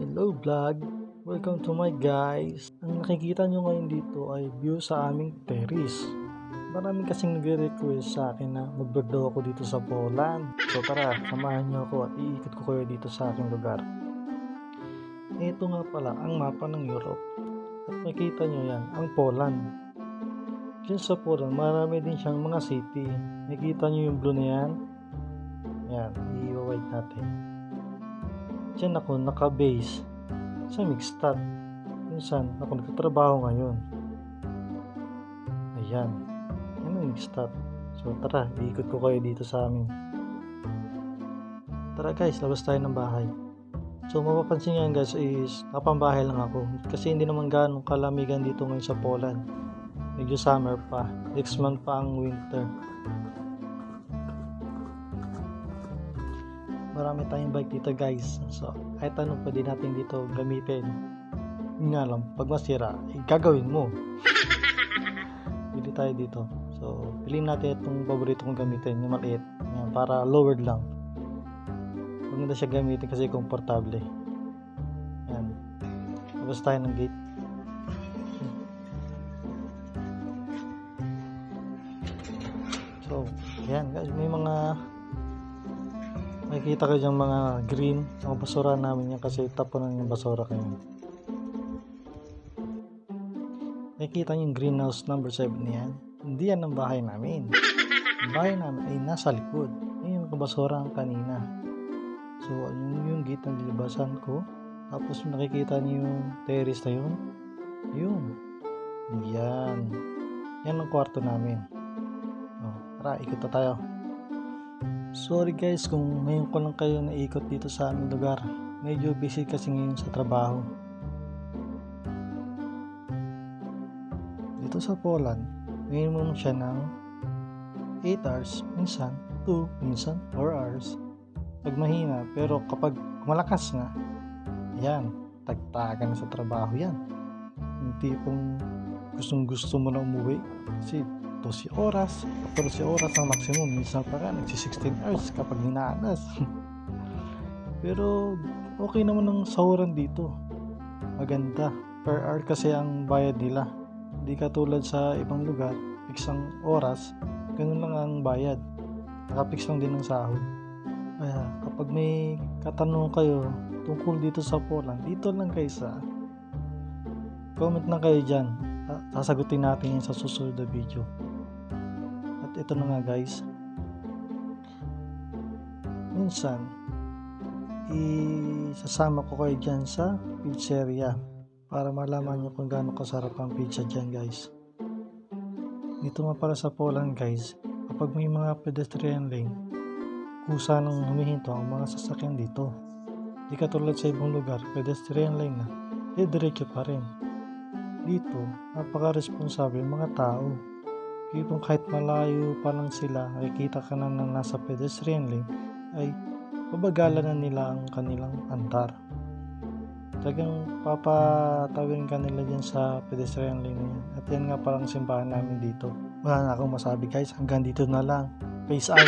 Hello vlog! Welcome to my guys! Ang nakikita nyo ngayon dito ay view sa aming terrace. Maraming kasing nagre-request sa akin na mag-vlog ako dito sa Poland. So tara, samahan nyo ako at iikot ko kayo dito sa aking lugar. Ito nga pala ang mapa ng Europe. At makikita nyo yan, ang Poland. Diyan sa Poland, marami din siyang mga city. Nakikita nyo yung blue na yan? Yan, i-wide natin. Diyan ako naka-base sa Mixtat. Minsan ako nagtatrabaho ngayon. Ayan. Yan ang Mixtat. So tara, iikot ko kayo dito sa amin. Tara guys, labas tayo ng bahay. So mapapansin nyo guys is napambahay lang ako. Kasi hindi naman ganong kalamigan dito ngayon sa Poland. Medyo summer pa. Next month pa ang winter. Marami tayong bike dito guys. So kahit anong pwede natin dito gamitin. Yun nga lang, pag masira, gagawin mo. Pili tayo dito. So piliin natin itong paborito kong gamitin, yung maliit. Yan, para lowered lang. Maganda siya gamitin kasi komportable. Yan. Tapos tayo ng gate. So yan guys, may mga makikita kayo dyan mga green ang basura namin yan kasi tapunan yung basura kayo. Nakikita nyo yung greenhouse number 7 yan, hindi yan ang bahay namin. Ang bahay namin ay nasa likod. Yun yung basura ang kanina. So yung gate ng lilibasan ko. Tapos nakikita nyo yung terrace na yun. Yan ang kwarto namin. Tara, ikot na tayo. Sorry guys kung ngayon ko lang kayo naikot dito sa aming lugar. Medyo busy kasi ngayon sa trabaho. Dito sa Poland, minimum siya ng 8 hours, minsan 2, minsan 4 hours. Pag mahina, pero kapag malakas na, yan, tagtagan na sa trabaho yan. Yung tipong gustong gusto mo na umuwi kasi 12 oras, 14 oras ang maximum. Minsan pa ka, nagsi-16 hours kapag minaanas. Pero okay naman ang sahuran dito. Maganda. Per hour kasi ang bayad nila. Hindi katulad sa ibang lugar, piksang oras, ganun lang ang bayad. Nakapix lang din ang sahod. Kaya kapag may katanungan kayo tungkol dito sa Poland, dito lang kayo sa comment na kayo dyan. Sasagutin natin yan sa susunod na video. At ito na nga guys, minsan isasama ko kayo dyan sa pizzeria para malaman nyo kung gaano kasarap ang pizza dyan guys. Dito nga para sa Poland guys, kapag may mga pedestrian lane, kusa nang humihinto ang mga sasakyan dito. Di katulad sa ibang lugar, pedestrian lane na, diretso pa rin. Dito, napaka-responsable mga tao. Kung kahit malayo pa lang sila, nakikita ka na nasa pedestrian lane, ay babagalan na nila ang kanilang andar. Talagang papatawin ka nila dyan sa pedestrian lane yan. At yan nga parang simbahan namin dito. Wala na akong masabi guys, hanggang dito na lang. Peace out!